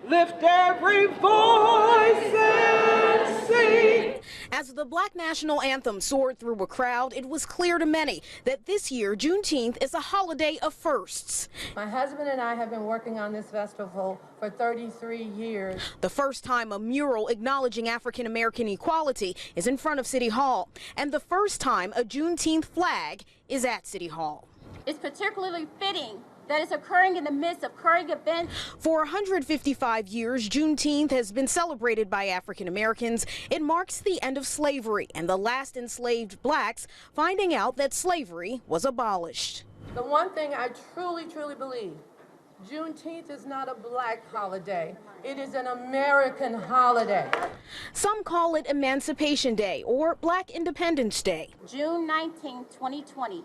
Lift every voice and sing. As the Black National Anthem soared through a crowd, it was clear to many that this year, Juneteenth, is a holiday of firsts. My husband and I have been working on this festival for 33 years. The first time a mural acknowledging African American equality is in front of City Hall, and the first time a Juneteenth flag is at City Hall. It's particularly fitting that is occurring in the midst of current events. For 155 years, Juneteenth has been celebrated by African Americans. It marks the end of slavery and the last enslaved blacks finding out that slavery was abolished. The one thing I truly believe, Juneteenth is not a black holiday. It is an American holiday. Some call it Emancipation Day or Black Independence Day. June 19, 2020,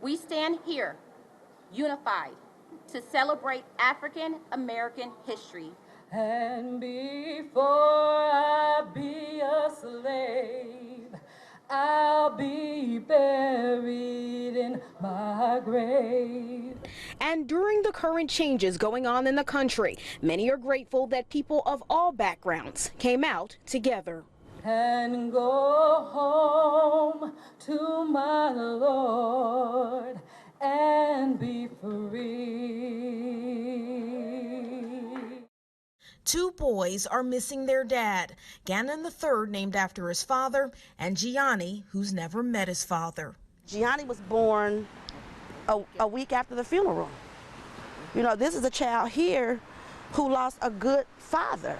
we stand here unified to celebrate African American history. And before I be a slave, I'll be buried in my grave. And during the current changes going on in the country, many are grateful that people of all backgrounds came out together. And go home to my Lord and be free. Two boys are missing their dad, Gannon III, named after his father, and Gianni, who's never met his father. Gianni was born a week after the funeral. You know, this is a child here who lost a good father.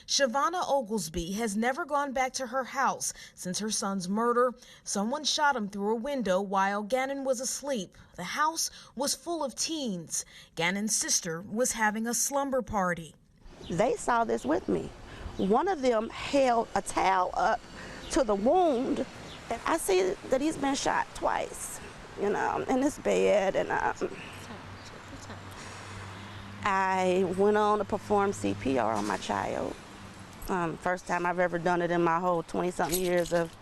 Shavonna Oglesby has never gone back to her house since her son's murder. Someone shot him through a window while Gannon was asleep. The house was full of teens. Gannon's sister was having a slumber party. They saw this with me. One of them held a towel up to the wound, and I see that he's been shot twice, you know, in his bed, and I went on to perform CPR on my child. First time I've ever done it in my whole 20-something years of,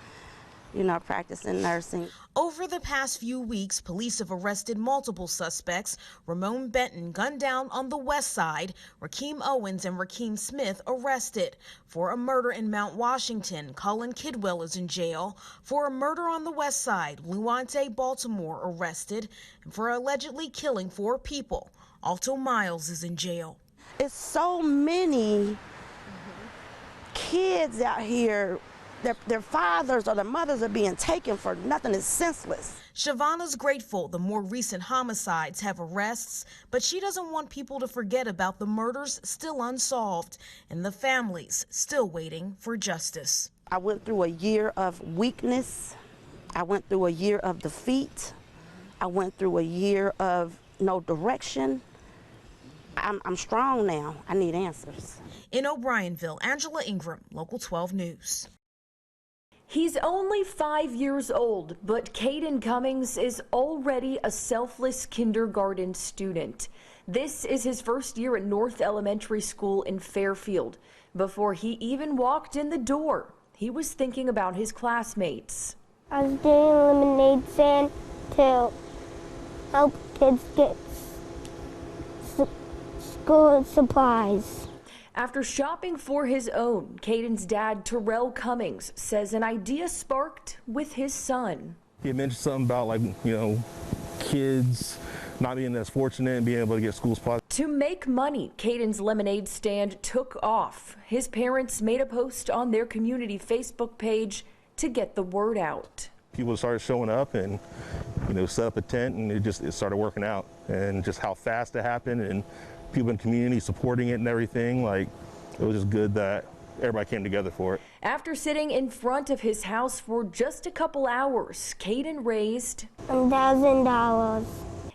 you know, practicing nursing. Over the past few weeks, police have arrested multiple suspects. Ramon Benton gunned down on the west side. Rakeem Owens and Rakeem Smith arrested. For a murder in Mount Washington, Cullen Kidwell is in jail. For a murder on the west side, Luante Baltimore arrested. And for allegedly killing 4 people, Alto Miles is in jail. It's so many kids out here, their fathers or their mothers are being taken for nothing. Is senseless. Shavonna's grateful the more recent homicides have arrests, but she doesn't want people to forget about the murders still unsolved and the families still waiting for justice. I went through a year of weakness. I went through a year of defeat. I went through a year of no direction. I'm strong now. I need answers. In O'Brienville, Angela Ingram, Local 12 News. He's only 5 years old, but Caden Cummings is already a selfless kindergarten student. This is his first year at North Elementary School in Fairfield. Before he even walked in the door, he was thinking about his classmates. I was doing a lemonade stand to help kids get school supplies. After shopping for his own, Caden's dad, Terrell Cummings, says an idea sparked with his son. He mentioned something about, like, you know, kids not being as fortunate and being able to get school supplies. To make money, Caden's lemonade stand took off. His parents made a post on their community Facebook page to get the word out. People started showing up and, you know, set up a tent, and it started working out. And just how fast it happened, and people in the community supporting it and everything, like, it was just good that everybody came together for it. After sitting in front of his house for just a couple hours, Caden raised $1,000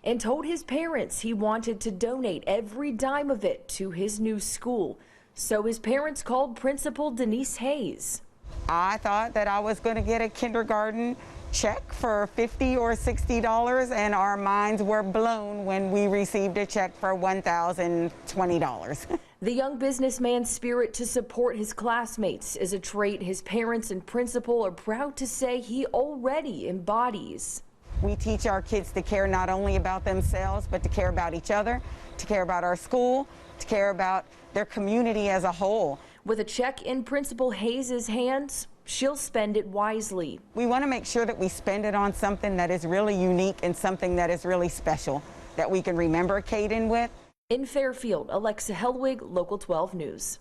and told his parents he wanted to donate every dime of it to his new school. So his parents called Principal Denise Hayes. I thought that I was going to get a kindergarten check for $50 or $60, and our minds were blown when we received a check for $1,020. The young businessman's spirit to support his classmates is a trait his parents and principal are proud to say he already embodies. We teach our kids to care not only about themselves, but to care about each other, to care about our school, to care about their community as a whole. With a check in Principal Hayes' hands, she'll spend it wisely. We want to make sure that we spend it on something that is really unique and something that is really special, that we can remember Caden with. In Fairfield, Alexa Helwig, Local 12 News.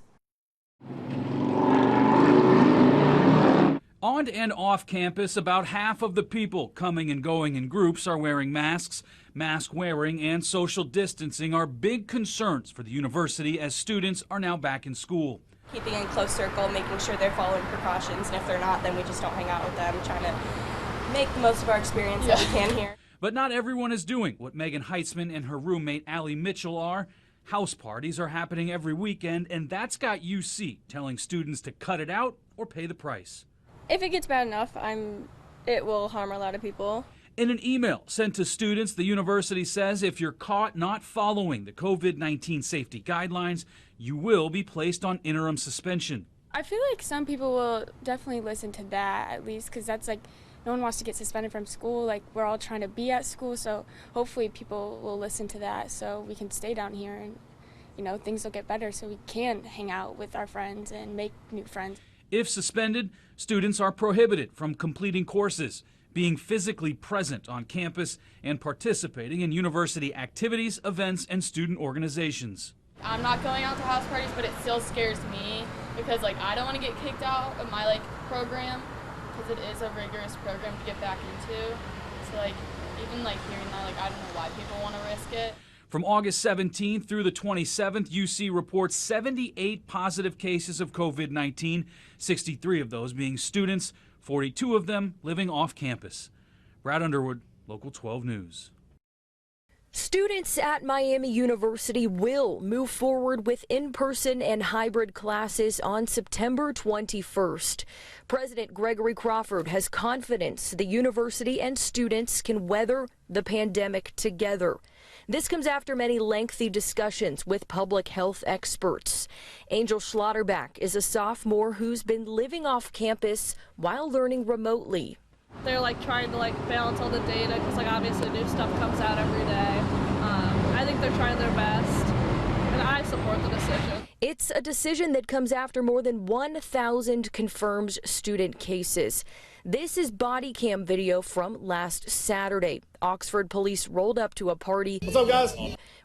On and off campus, about half of the people coming and going in groups are wearing masks. Mask wearing and social distancing are big concerns for the university as students are now back in school. Keeping in close circle, making sure they're following precautions, and if they're not, then we just don't hang out with them, trying to make the most of our experience that we can here. But not everyone is doing what Megan Heitzman and her roommate Allie Mitchell are. House parties are happening every weekend, and that's got UC telling students to cut it out or pay the price. If it gets bad enough, it will harm a lot of people. In an email sent to students, the university says if you're caught not following the COVID-19 safety guidelines, you will be placed on interim suspension. I feel like some people will definitely listen to that, at least, because that's like, no one wants to get suspended from school. Like, we're all trying to be at school, so hopefully people will listen to that so we can stay down here and, you know, things will get better so we can hang out with our friends and make new friends. If suspended, students are prohibited from completing courses, being physically present on campus, and participating in university activities, events, and student organizations. I'm not going out to house parties, but it still scares me because, like, I don't want to get kicked out of my, program because it is a rigorous program to get back into. So, even, hearing that, I don't know why people want to risk it. From August 17th through the 27th, UC reports 78 positive cases of COVID-19, 63 of those being students, 42 of them living off campus. Brad Underwood, Local 12 News. Students at Miami University will move forward with in-person and hybrid classes on September 21st. President Gregory Crawford has confidence the university and students can weather the pandemic together. This comes after many lengthy discussions with public health experts. Angel Schlotterback is a sophomore who's been living off campus while learning remotely. They're trying to balance all the data because obviously new stuff comes out every day. I think they're trying their best, and I support the decision. It's a decision that comes after more than 1,000 confirmed student cases. This is body cam video from last Saturday. Oxford police rolled up to a party. What's up, guys?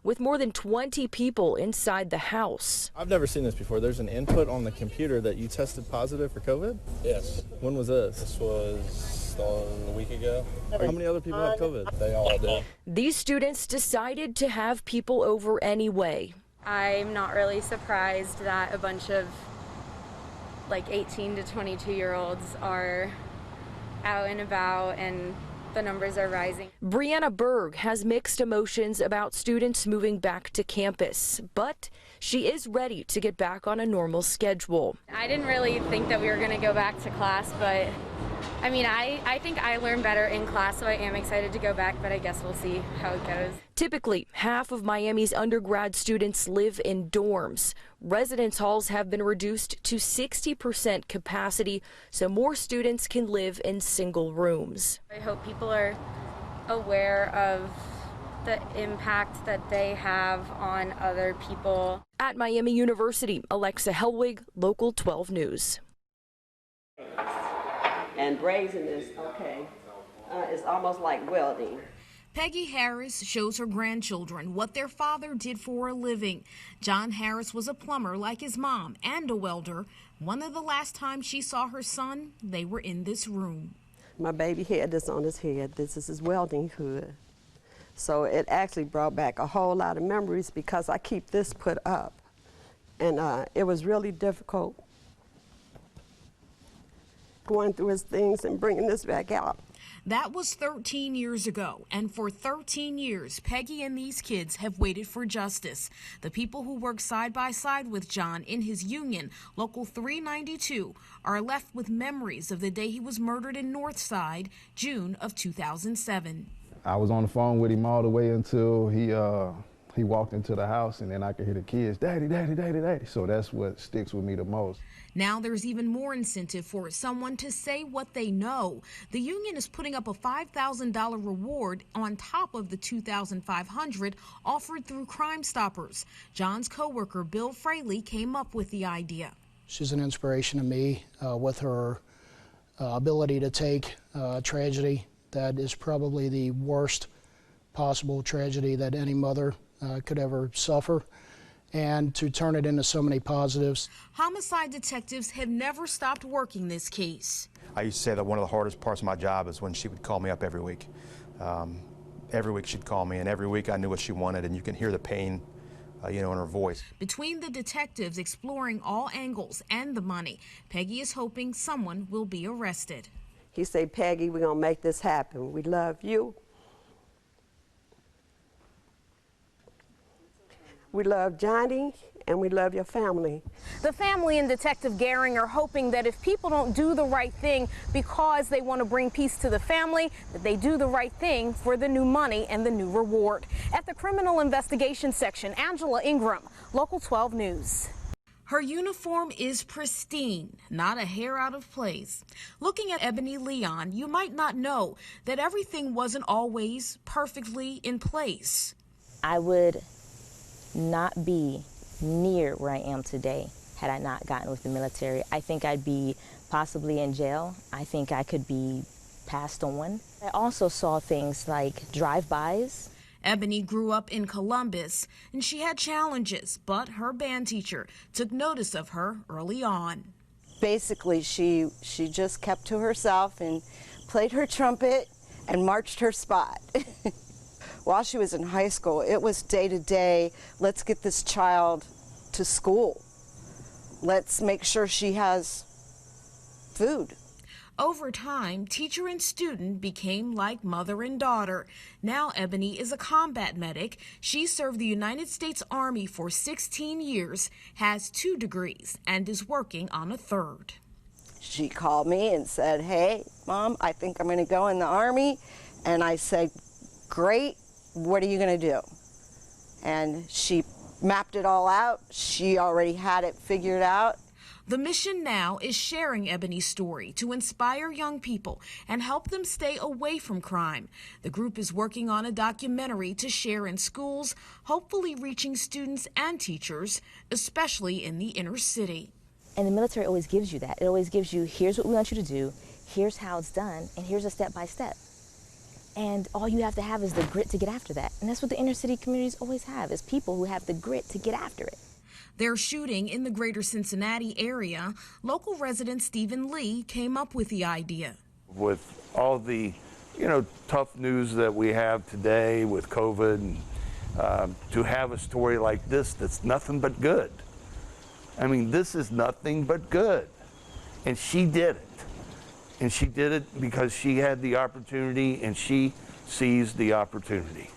With more than 20 people inside the house. I've never seen this before. There's an input on the computer that you tested positive for COVID? Yes. When was this? This was a week ago. How many other people have COVID? They all did. These students decided to have people over anyway. I'm not really surprised that a bunch of 18 to 22-year-olds are out and about and the numbers are rising. Brianna Berg has mixed emotions about students moving back to campus, but she is ready to get back on a normal schedule. I didn't really think that we were going to go back to class, but I think I learned better in class, so I am excited to go back, but I guess we'll see how it goes. Typically, half of Miami's undergrad students live in dorms. Residence halls have been reduced to 60% capacity, so more students can live in single rooms. I hope people are aware of the impact that they have on other people. At Miami University, Alexa Helwig, Local 12 News. And brazing is it's almost like welding. Peggy Harris shows her grandchildren what their father did for a living. John Harris was a plumber like his mom and a welder. One of the last times she saw her son, they were in this room. My baby had this on his head. This is his welding hood. So it actually brought back a whole lot of memories because I keep this put up. And it was really difficult going through his things and bringing this back out. That was 13 years ago, and for 13 years, Peggy and these kids have waited for justice. The people who work side by side with John in his union, Local 392, are left with memories of the day he was murdered in Northside, June of 2007. I was on the phone with him all the way until he He walked into the house, and then I could hear the kids, "Daddy, daddy, daddy, daddy." So that's what sticks with me the most. Now there's even more incentive for someone to say what they know. The union is putting up a $5,000 reward on top of the $2,500 offered through Crime Stoppers. John's coworker Bill Fraley came up with the idea. She's an inspiration to me with her ability to take tragedy that is probably the worst possible tragedy that any mother could ever suffer, and to turn it into so many positives. Homicide detectives have never stopped working this case. I used to say that one of the hardest parts of my job is when she would call me up every week. Every week she'd call me, and every week I knew what she wanted, and you can hear the pain in her voice. Between the detectives exploring all angles and the money, Peggy is hoping someone will be arrested. He said, "Peggy, we're gonna make this happen. We love you. We love Johnny, and we love your family." The family and Detective Gehring are hoping that if people don't do the right thing because they want to bring peace to the family, that they do the right thing for the new money and the new reward. At the Criminal Investigation Section, Angela Ingram, Local 12 News. Her uniform is pristine, not a hair out of place. Looking at Ebony Leon, you might not know that everything wasn't always perfectly in place. I would not be near where I am today had I not gotten with the military. I think I'd be possibly in jail. I think I could be passed on. I also saw things like drive-bys. Ebony grew up in Columbus, and she had challenges, but her band teacher took notice of her early on. Basically, she just kept to herself and played her trumpet and marched her spot. While she was in high school, it was day to day, let's get this child to school. Let's make sure she has food. Over time, teacher and student became like mother and daughter. Now Ebony is a combat medic. She served the United States Army for 16 years, has 2 degrees, and is working on a 3rd. She called me and said, "Hey, Mom, I think I'm going to go in the Army." And I said, "Great, what are you going to do?" And she mapped it all out. She already had it figured out. The mission now is sharing Ebony's story to inspire young people and help them stay away from crime. The group is working on a documentary to share in schools, hopefully reaching students and teachers, especially in the inner city. And the military always gives you that. It always gives you, here's what we want you to do, here's how it's done, and here's a step-by-step. And all you have to have is the grit to get after that. And that's what the inner city communities always have, is people who have the grit to get after it. They're shooting in the greater Cincinnati area. Local resident Stephen Lee came up with the idea. With all the, tough news that we have today with COVID, and to have a story like this that's nothing but good. I mean, this is nothing but good. And she did it. And she did it because she had the opportunity, and she seized the opportunity.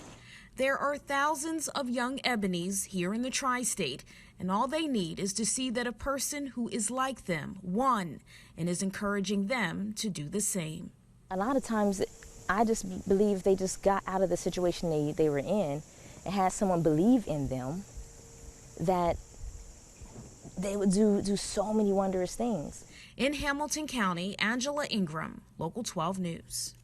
There are thousands of young Ebonies here in the tri-state, and all they need is to see that a person who is like them won and is encouraging them to do the same. A lot of times, I just believe they just got out of the situation they were in and had someone believe in them, that they would do so many wondrous things. In Hamilton County, Angela Ingram, Local 12 News.